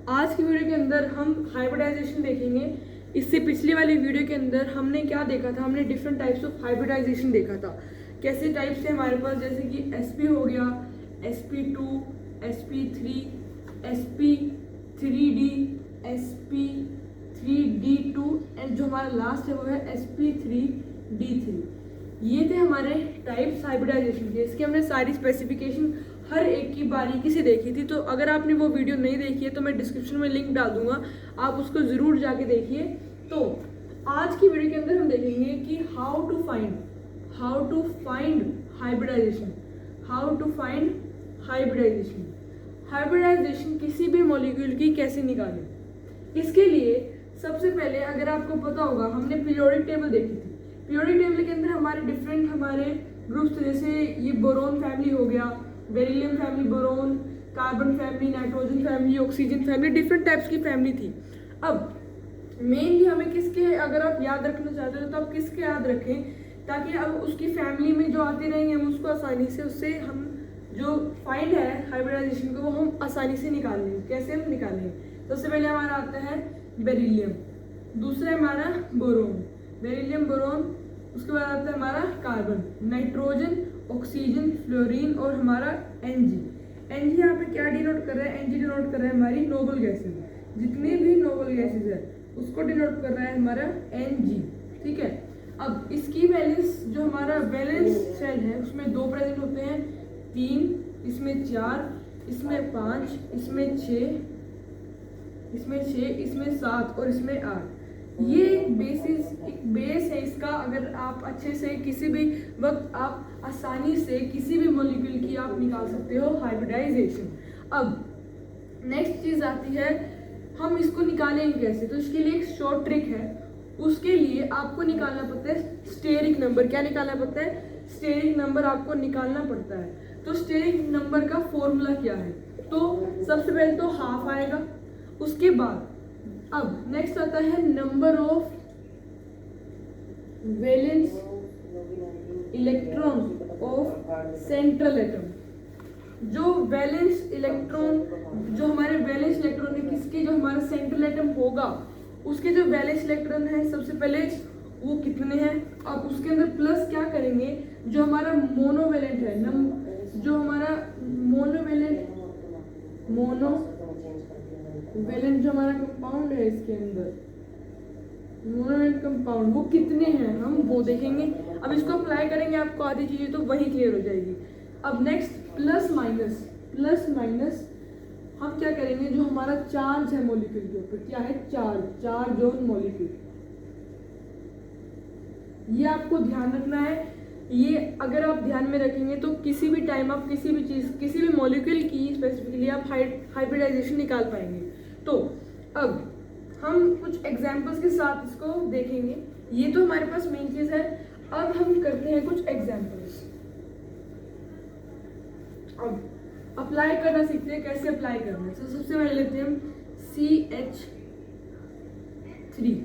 आज की वीडियो के अंदर हम हाइब्रिडाइजेशन देखेंगे। इससे पिछली वाली वीडियो के अंदर हमने क्या देखा था, हमने डिफरेंट टाइप्स ऑफ हाइब्रिडाइजेशन देखा था। कैसे टाइप्स थे हमारे पास, जैसे कि sp हो गया, sp2, sp3, sp3d, sp3d2 and जो हमारा लास्ट है वो है sp3d3। ये थे हमारे टाइप्स हाइब्रिडाइजेशन के। इसकी हमने सारी स्पेसिफिकेशन हर एक की बारीकी से देखी थी। तो अगर आपने वो वीडियो नहीं देखी है तो मैं डिस्क्रिप्शन में लिंक डाल दूंगा, आप उसको ज़रूर जाके देखिए। तो आज की वीडियो के अंदर हम देखेंगे कि हाउ टू फाइंड हाइब्रिडाइजेशन किसी भी मॉलिक्यूल की कैसे निकालें। इसके लिए सबसे पहले अगर आपको पता होगा, हमने पीरियोडिक टेबल देखी थी। पीरियोडिक टेबल के अंदर हमारे डिफरेंट ग्रुप्स, जैसे ये बोरोन फैमिली हो गया, beryllium family, boron, carbon family, nitrogen family, oxygen family, different types की फैमिली थी। अब मेनली हमें किसके, अगर आप याद रखना चाहते हो तो आप किसके याद रखें, ताकि अब उसकी फैमिली में जो आते रहेंगे हम उसको आसानी से, उससे हम जो फाइंड है हाइब्रिडाइजेशन को वो हम आसानी से निकाल लेंगे। कैसे हम निकालेंगे? सबसे पहले हमारा आता है बेरिलियम, दूसरा है हमारा बोरोन, बेरिलियम, बोरोन। उसके बाद आता है हमारा कार्बन, नाइट्रोजन, ऑक्सीजन, फ्लोरीन और हमारा Ng यहाँ पे क्या डिनोट कर रहा है? Ng डिनोट कर रहा है हमारी नोबल गैसेज। जितनी भी नोबल गैसेज है उसको डिनोट कर रहा है हमारा Ng। ठीक है। अब इसकी वैलेंस, जो हमारा वैलेंस शेल है उसमें 2 प्रेजेंट होते हैं, 3, इसमें 4, इसमें 5, इसमें 6, इसमें 7 और इसमें 8। ये एक बेस है इसका। अगर आप अच्छे से किसी भी वक्त आप आसानी से किसी भी मॉलिक्यूल की आप निकाल सकते हो हाइब्रिडाइजेशन। अब नेक्स्ट चीज आती है, हम इसको निकालेंगे कैसे? तो इसके लिए एक शॉर्ट ट्रिक है। उसके लिए आपको निकालना पड़ता है स्टेरिक नंबर। क्या निकालना पड़ता है? स्टेरिक नंबर आपको निकालना पड़ता है। तो स्टेरिक नंबर का फॉर्मूला क्या है? तो सबसे पहले तो हाफ आएगा, उसके बाद अब नेक्स्ट आता है number of valence electron of central atom. जो वैलेंस इलेक्ट्रॉन, जो हमारे वैलेंस इलेक्ट्रॉन है किसके, जो हमारा सेंट्रल एटम होगा उसके जो वैलेंस इलेक्ट्रॉन है सबसे पहले वो कितने हैं। अब उसके अंदर प्लस क्या करेंगे, जो हमारा मोनोवेलेंट है, जो हमारा मोनोवेलेंट जो हमारा कंपाउंड है, इसके अंदर मोनोवेलेंट कंपाउंड वो कितने हैं हम वो देखेंगे। अब इसको अप्लाई करेंगे, आपको आधी चीजें तो वही क्लियर हो जाएगी। अब नेक्स्ट प्लस माइनस हम क्या करेंगे, जो हमारा चार्ज है मॉलिक्यूल के ऊपर, क्या है? Charge on molecule. ये आपको ध्यान रखना है। ये अगर आप ध्यान में रखेंगे तो किसी भी टाइम आप किसी भी चीज, किसी भी मॉलिक्यूल की स्पेसिफिकली आप हाइब्रिडाइजेशन निकाल पाएंगे। तो अब हम कुछ एग्जांपल्स के साथ इसको देखेंगे। ये तो हमारे पास मेन चीज है। अब हम करते हैं कुछ एग्जांपल्स। अब अप्लाई करना सीखते हैं, कैसे अप्लाई करना है। तो सबसे पहले लेते हैं हम CH3।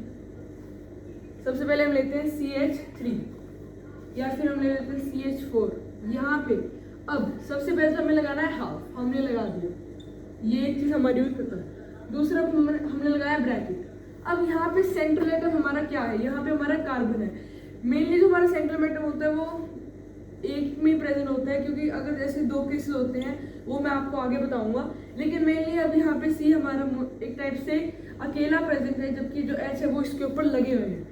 सबसे पहले हम लेते हैं CH3 या फिर हम ले लेते हैं CH4 यहाँ पे। अब सबसे पहले हमें लगाना है हाफ, हमने लगा दिया, ये एक चीज हमारी हुई खत्म। दूसरा हमने लगाया ब्रैकेट। अब यहाँ पे सेंट्रल एटम हमारा क्या है? यहाँ पे हमारा कार्बन है। मेनली जो हमारा सेंट्रल एटम होता है वो एक में प्रेजेंट होता है, क्योंकि अगर जैसे 2 केसेस होते हैं वो मैं आपको आगे बताऊंगा। लेकिन मेनली अब यहाँ पे C हमारा एक टाइप से अकेला प्रेजेंट है, जबकि जो H है वो इसके ऊपर लगे हुए हैं।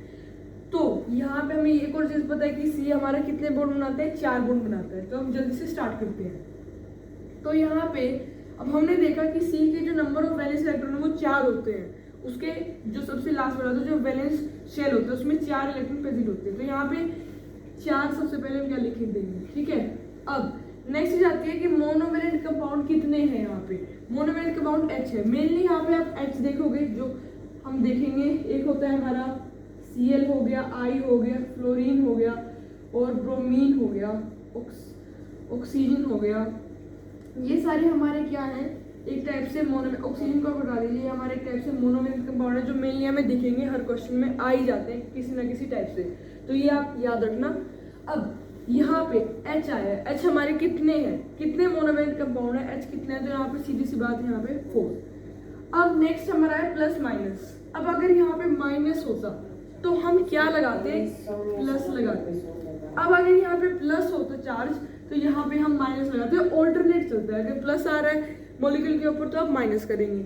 तो यहाँ पे हमें एक और चीज पता है कि C हमारा कितने बॉन्ड बनाता है? 4 बॉन्ड बनाता है। तो हम जल्दी से स्टार्ट करते हैं। तो यहाँ पे अब हमने देखा कि C के जो नंबर ऑफ वैलेंस इलेक्ट्रॉन है वो 4 होते हैं। उसके जो सबसे लास्ट वाला जो वैलेंस शेल होता है उसमें 4 इलेक्ट्रॉन प्रेजेंट होते हैं। तो यहाँ पे 4 सबसे पहले हम क्या लिख देंगे। ठीक है। अब नेक्स्ट चीज आती है कि मोनोवेलेंट कंपाउंड कितने हैं। यहाँ पे मोनोवेलेंट कंपाउंड H है। मेनली यहाँ पे आप H देखोगे, जो हम देखेंगे एक होता है हमारा Cl हो गया, I हो गया, फ्लोरीन हो गया और ब्रोमीन हो गया, ऑक्सीजन हो गया। ये सारे हमारे क्या हैं? एक टाइप से ऑक्सीजन को हटा दीजिए, हमारे एक टाइप से मोनोवेलेंट कंपाउंड है, जो मेनली हमें दिखेंगे हर क्वेश्चन में आ ही जाते हैं किसी ना किसी टाइप से। तो ये आप याद रखना। अब यहाँ पे H आया है। H हमारे कितने हैं? कितने मोनोवेलेंट कंपाउंड है? H कितने हैं? तो यहाँ पे सीधी सी बात है, यहाँ पे 4। अब नेक्स्ट हमारा है प्लस माइनस। अब अगर यहाँ पे माइनस होता तो हम क्या लगाते, प्लस लगाते। अब अगर यहाँ पे प्लस होता चार्ज तो यहाँ पे हम माइनस लगाते हैं। ऑल्टरनेट चलता है, अगर प्लस आ रहा है मॉलिक्यूल के ऊपर तो आप माइनस करेंगे,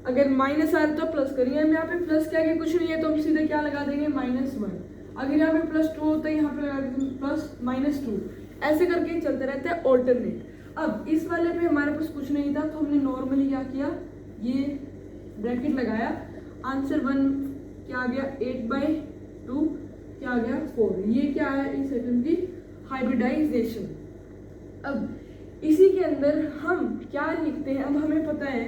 अगर माइनस आ रहा है तो प्लस करेंगे। अब यहाँ पे प्लस के आगे कुछ नहीं है तो हम सीधे क्या लगा देंगे, -1। अगर यहाँ पे +2 होता है यहाँ पे लगा देंगे +-2। ऐसे करके चलते रहते हैं ऑल्टरनेट। अब इस वाले पे हमारे पास कुछ नहीं था तो हमने नॉर्मली क्या किया, ये ब्रैकेट लगाया। आंसर 1 क्या आ गया, 8/2 क्या आ गया, 4। ये क्या है, इस एटम की हाइब्रिडाइजेशन। अब इसी के अंदर हम क्या लिखते हैं, अब हमें पता है,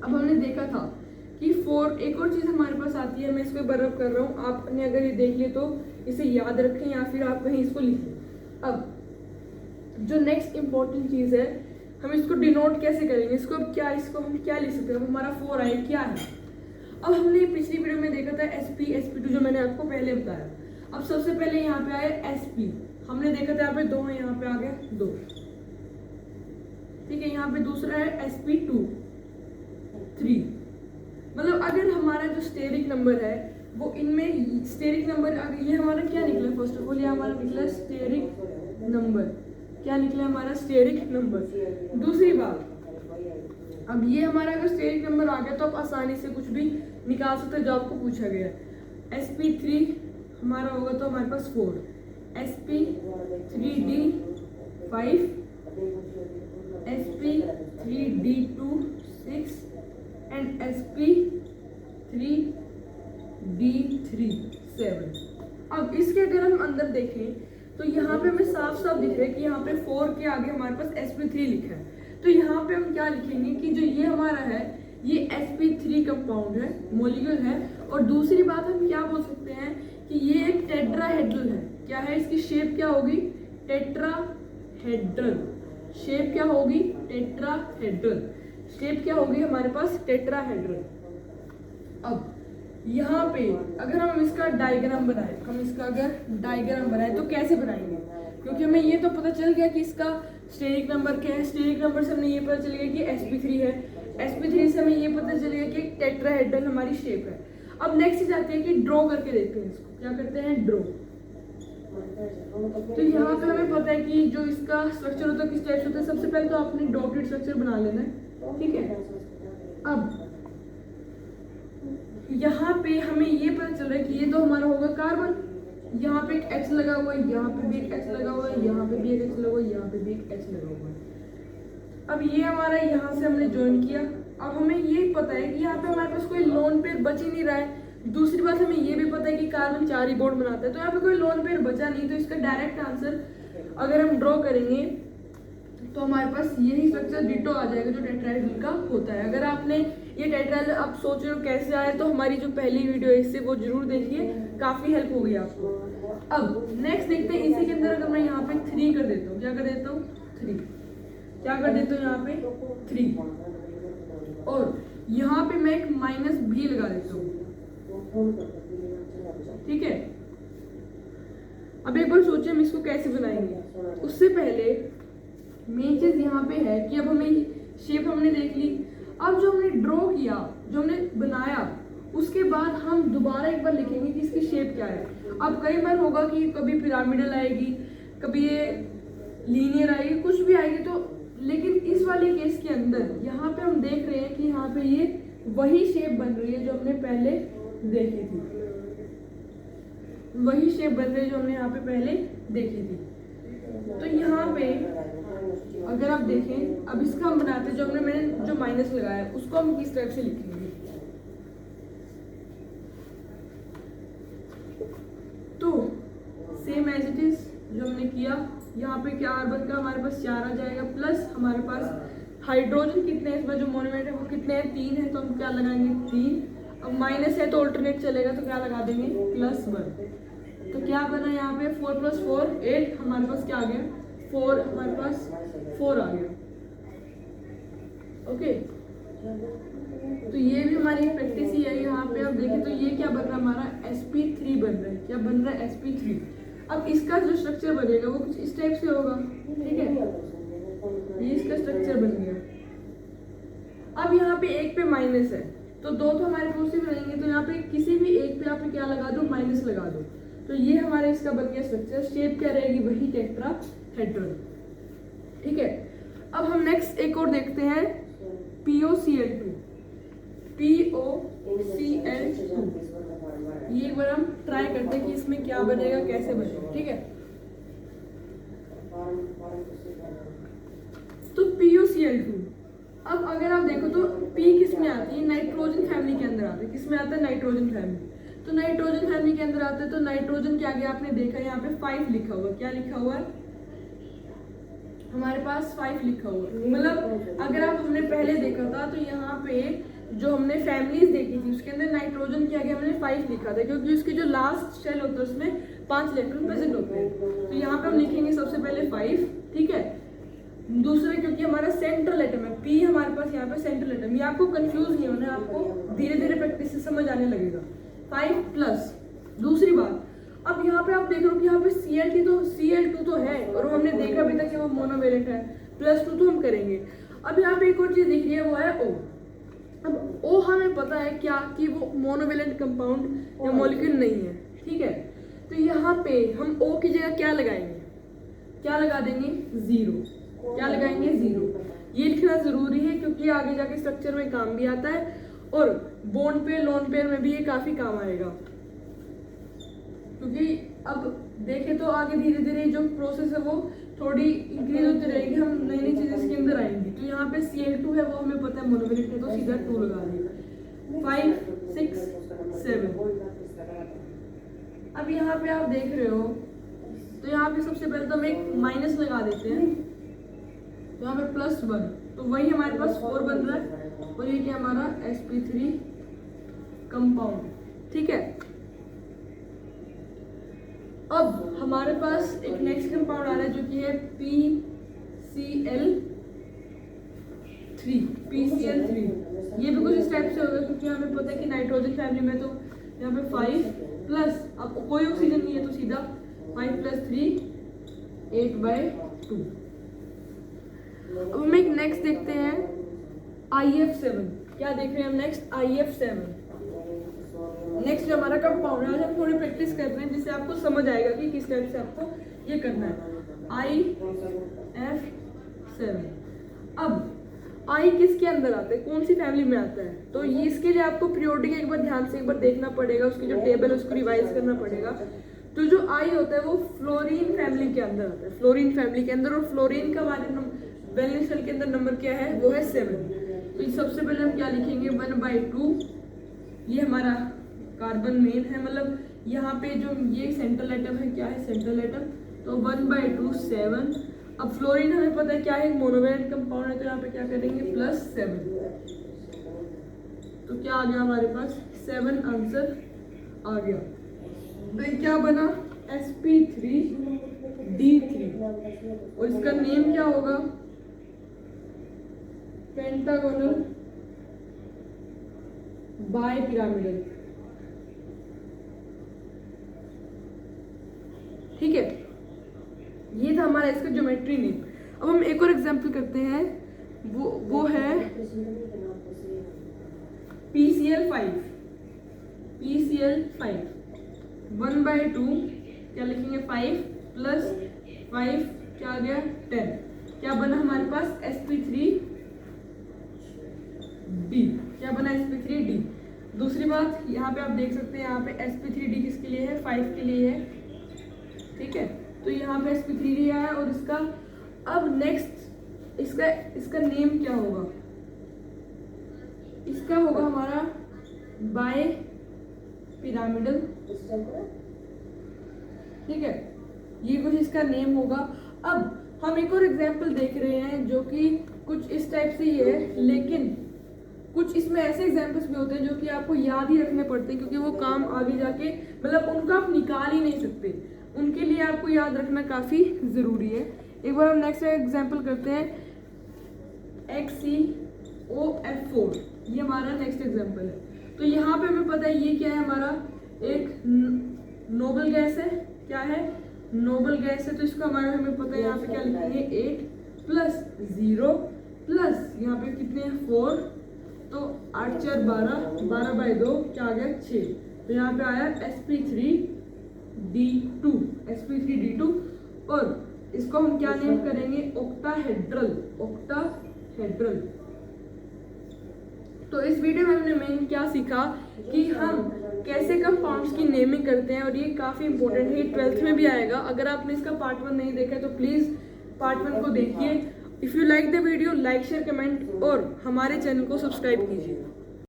अब हमने देखा था कि 4। एक और चीज़ हमारे पास आती है, मैं इसको बर्फ कर रहा हूँ, आपने अगर ये देख लिया तो इसे याद रखें या फिर आप कहीं इसको लिखें। अब जो नेक्स्ट इम्पोर्टेंट चीज़ है, हम इसको डिनोट कैसे करेंगे, इसको अब क्या, इसको हम क्या लिख सकते हैं। अब हमारा 4 आया क्या है। अब हमने पिछली वीडियो में देखा था sp sp2 जो मैंने आपको पहले बताया। अब सबसे पहले यहाँ पे आया sp, हमने देखा था यहाँ पे 2 है, यहाँ पे आ गया 2, ठीक है। यहाँ पे दूसरा है sp2 3। मतलब अगर हमारा जो स्टेरिक नंबर है वो इनमें स्टेरिक नंबर, ये हमारा क्या निकला, फर्स्ट ऑफ ऑल ये हमारा निकला स्टेरिक नंबर। क्या निकला हमारा, स्टेरिक नंबर। दूसरी बात, अब ये हमारा अगर स्टेरिक नंबर आ गया तो आप आसानी से कुछ भी निकाल सकते हैं जो आपको पूछा गया है। sp3 हमारा होगा तो हमारे पास 4, sp3d 5, sp3d2 6 एंड sp3d3 7। अब इसके अगर हम अंदर देखें तो यहाँ पे हमें साफ साफ दिख रहा है कि यहाँ पे 4 के आगे हमारे पास sp3 लिखा है। तो यहाँ पे हम क्या लिखेंगे कि जो ये हमारा है ये sp3 कंपाउंड है, मोलिक्यूल है। और दूसरी बात हम क्या बोल सकते हैं कि ये एक टेट्राहेड्रल है। क्या है, इसकी शेप क्या होगी, टेट्राहेड्रल। शेप क्या होगी, टेट्राहेड्रल। शेप क्या होगी हमारे पास, टेट्राहेड्रल। अब यहाँ पे अगर हम इसका डायग्राम बनाए, हम इसका अगर डायग्राम बनाए तो कैसे बनाएंगे, क्योंकि हमें ये तो पता चल गया कि इसका स्टेरिक नंबर क्या है। स्टेरिक नंबर से हमें ये पता चल गया कि sp3 है। sp3 से हमें ये पता चल गया कि टेट्राहेड्रल हमारी शेप है। अब नेक्स्ट चीज आती है कि ड्रॉ करके देखते हैं इसको। क्या करते हैं, ड्रॉ। तो यहाँ पे हमें पता है कि जो इसका स्ट्रक्चर होता है किस टाइप से होता है। सबसे पहले तो आपने डॉटेड स्ट्रक्चर बना लेना है, ठीक है। अब यहाँ पे हमें ये पता चल रहा है कि ये तो हमारा होगा कार्बन, यहाँ पे एक H लगा हुआ है, यहाँ पे भी एक H लगा हुआ है, यहाँ पे भी एक H लगा हुआ है, यहाँ पे भी एक H लगा हुआ है। अब ये हमारा यहाँ से हमने ज्वाइन किया। अब हमें ये पता है कि यहाँ पे हमारे पास कोई लोन पेयर बच ही नहीं रहा है। दूसरी बात हमें ये भी पता है कि कार्बन 4 ही बॉन्ड बनाता है, तो यहाँ पे कोई लोन पेयर बचा नहीं। तो इसका डायरेक्ट आंसर अगर हम ड्रॉ करेंगे तो हमारे पास यही स्ट्रक्चर डिटो आ जाएगा जो टेट्राहेड्रल का होता है। अगर आपने ये टेट्राहेड्रल आप सोच रहे हो कैसे आया, तो हमारी जो पहली वीडियो है इससे वो जरूर देखिए, काफी हेल्प होगी आपको। अब नेक्स्ट देखते हैं, इसी के अंदर अगर मैं यहाँ पे 3 कर देता हूँ, क्या कर देता हूँ, 3, क्या कर देता हूँ यहाँ पे 3, और यहाँ पे मैं एक -भी लगा देता हूँ, ठीक है। अब एक बार सोचिए हम इसको कैसे बनाएंगे। उससे पहले मेन चीज यहाँ पे है कि अब हमें शेप हमने देख ली। अब जो हमने ड्रॉ किया, जो हमने बनाया, उसके बाद हम दोबारा एक बार लिखेंगे कि इसकी शेप क्या है। अब कई बार होगा कि कभी पिरामिडल आएगी, कभी ये लीनियर आएगी, कुछ भी आएगी। तो लेकिन इस वाले केस के अंदर यहाँ पे हम देख रहे हैं कि यहाँ पे ये वही शेप बन रही है जो हमने पहले देखी थी, वही शेप बन रही है जो हमने यहाँ पे पहले देखी थी। तो यहाँ पे अगर आप देखें, अब इसका हम बनाते हैं, जो मैंने जो माइनस लगाया है उसको हम किस टाइप से लिखेंगे। तो सेम एज इट इज जो हमने किया, यहाँ पे क्या कार्बन का हमारे पास 4 आ जाएगा, प्लस हमारे पास हाइड्रोजन कितने हैं इसमें, जो मोनोमेट है वो कितने हैं, 3 है, तो हम क्या लगाएंगे 3। अब माइनस है तो ऑल्टरनेट चलेगा, तो क्या लगा देंगे +1। तो क्या बना यहाँ पे 4 + 4 8, हमारे पास क्या आ गया 4, हमारे पास 4 आ गया, ओके। तो ये भी हमारी प्रैक्टिस ही है। यहाँ पे आप देखें तो ये क्या बन रहा है, हमारा sp3 बन रहा है। क्या बन रहा है, sp3। अब इसका जो स्ट्रक्चर बनेगा वो कुछ इस टाइप से होगा, ठीक है। ये इसका स्ट्रक्चर बन गया। अब यहाँ पे एक पे माइनस है तो दो तो हमारे पॉजिटिव रहेंगे, तो यहाँ पे किसी भी एक पे आप क्या लगा दो, माइनस लगा दो। तो ये हमारा इसका बन गया स्ट्रक्चर। शेप क्या रहेगी, वही टेट्राहेड्रल। ठीक है, अब हम नेक्स्ट एक और देखते हैं POCl2। POCl2 ये एक बार हम ट्राई करते हैं कि इसमें क्या बनेगा, कैसे बनेगा। ठीक है, तो POCl2, अब अगर आप देखो तो P किस में आती है, नाइट्रोजन फैमिली के अंदर आती है। किस में आता है, नाइट्रोजन फैमिली। तो नाइट्रोजन फैमिली के अंदर आते हैं, तो नाइट्रोजन के आगे आपने देखा यहाँ पे 5 लिखा हुआ। क्या लिखा हुआ है, हमारे पास 5 लिखा हुआ है। मतलब अगर आप हमने पहले देखा था तो यहाँ पे जो हमने फैमिलीज देखी थी उसके अंदर नाइट्रोजन के आगे हमने 5 लिखा था, क्योंकि उसकी जो लास्ट शेल होता है उसमें 5 इलेक्ट्रॉन प्रेजेंट होते हैं। तो यहाँ पे हम लिखेंगे सबसे पहले 5। ठीक है, दूसरा क्योंकि हमारा सेंट्रल एटम है, P हमारे पास यहाँ पे सेंट्रल एटम। ये आपको कंफ्यूज नहीं होना है, आपको धीरे धीरे प्रैक्टिस से समझ आने लगेगा। 5 प्लस, दूसरी बात, अब यहाँ पे आप देख रहे हो कि यहाँ पे Cl2 तो है और हमने देखा भी था कि वो मोनोवेलेंट है। +2 तो हम करेंगे। अब यहाँ पे एक और चीज दिख रही है, वो है O। अब O हमें पता है क्या कि वो मोनोवेलेंट कंपाउंड या मॉलिक्यूल नहीं है। ठीक है, तो यहाँ पे हम O की जगह क्या लगाएंगे, क्या लगा देंगे, 0। क्या लगाएंगे, 0। ये लिखना जरूरी है क्योंकि आगे जाके स्ट्रक्चर में काम भी आता है और बॉन्ड पेयर लोन पेयर में भी ये काफी काम आएगा। क्योंकि अब देखें तो आगे धीरे धीरे जो प्रोसेस है वो थोड़ी इंक्रीज होती रहेगी, हम नई नई चीजें इसके अंदर आएंगी। तो यहाँ पे Cl2 है, वो हमें पता है मोनोवेलेंट है, तो सीधा 2 लगा देंगे। 5 6 7। अब यहाँ पे आप देख रहे हो तो यहाँ पे सबसे पहले तो हम एक माइनस लगा देते हैं, तो यहाँ पे +1, तो वही हमारे पास 4 बन रहा है और ये क्या हमारा sp3 कंपाउंड। ठीक है, अब हमारे पास एक नेक्स्ट कंपाउंड आ रहा है जो कि है PCl3। ये भी कुछ इस टाइप से होगा क्योंकि हमें पता है कि नाइट्रोजन फैमिली में तो यहाँ पे 5 प्लस, अब कोई ऑक्सीजन नहीं है तो सीधा 5 + 3 8/2। अब हम एक नेक्स्ट देखते हैं IF7। क्या देख रहे हैं हम नेक्स्ट, IF7। नेक्स्ट जो हमारा कंपाउंड है, आज हम थोड़ी प्रैक्टिस कर रहे हैं जिससे आपको समझ आएगा कि किस टाइप से आपको ये करना है। IF7। अब I किसके अंदर आता है, कौन सी फैमिली में आता है, तो ये इसके लिए आपको पीरियोडिक एक बार ध्यान से एक बार देखना पड़ेगा, उसकी जो टेबल है उसको रिवाइज करना पड़ेगा। तो जो I होता है वो फ्लोरीन फैमिली के अंदर आता है, फ्लोरीन फैमिली के अंदर। और फ्लोरीन का हमारे वैलेंस शेल के अंदर नंबर क्या है, वो है 7। तो सबसे पहले हम क्या लिखेंगे, 1/2। ये हमारा कार्बन मेन है, मतलब यहाँ पे जो ये सेंट्रल एटम है, क्या है सेंट्रल एटम, तो 1/2 7। अब फ्लोरीन हमें पता है क्या है, मोनोवेलेंट कंपाउंड है, तो यहाँ पे क्या करेंगे +7। तो क्या आ गया हमारे पास 7 आंसर आ गया। तो ये क्या बना, sp3d3 और इसका नेम क्या होगा, पेंटागोनल बाइपिरामिडल। ठीक है, ये था हमारा इसका ज्योमेट्री नेम। अब हम एक और एग्जांपल करते हैं, वो है PCl5। 1/2 क्या लिखेंगे, 5 + 5 क्या आ गया 10। क्या बना हमारे पास, sp3d। क्या बना, sp3d। दूसरी बात यहाँ पे आप देख सकते हैं, यहाँ पे sp3d किसके लिए है, 5 के लिए है। ठीक है, तो यहाँ पे sp3d आया और इसका अब नेक्स्ट इसका नेम क्या होगा, इसका होगा हमारा बाइपिरामिडल। ठीक है, ये कुछ इसका नेम होगा। अब हम एक और एग्जांपल देख रहे हैं जो कि कुछ इस टाइप से ही है, लेकिन कुछ इसमें ऐसे एग्जांपल्स भी होते हैं जो कि आपको याद ही रखने पड़ते हैं, क्योंकि वो काम आगे जाके मतलब उनका आप निकाल ही नहीं सकते, उनके लिए आपको याद रखना काफ़ी ज़रूरी है। एक बार हम नेक्स्ट एग्जांपल करते हैं, HCOF4। ये हमारा नेक्स्ट एग्जांपल है। तो यहाँ पे हमें पता है ये क्या है, हमारा एक नोबल गैस है। क्या है, नोबल गैस है। तो इसको हमारा हमें पता है यहाँ पे क्या लिखेंगे, 8 + 0 प्लस यहाँ पे कितने हैं 4 तो 8 4 12, 12 बाई 2 क्या आ गया 6। तो यहाँ पे आया sp3d2, sp3d2। और इसको हम क्या नेम करेंगे, ऑक्टाहेड्रल, ऑक्टाहेड्रल। तो इस वीडियो में हमने मेन क्या सीखा कि हम कैसे कंपाउंड्स की नेमिंग करते हैं, और ये काफ़ी इंपॉर्टेंट है, 12th में भी आएगा। अगर आपने इसका पार्ट 1 नहीं देखा है तो प्लीज़ पार्ट 1 को देखिए। If you like the video, like share comment और हमारे चैनल को सब्सक्राइब कीजिए।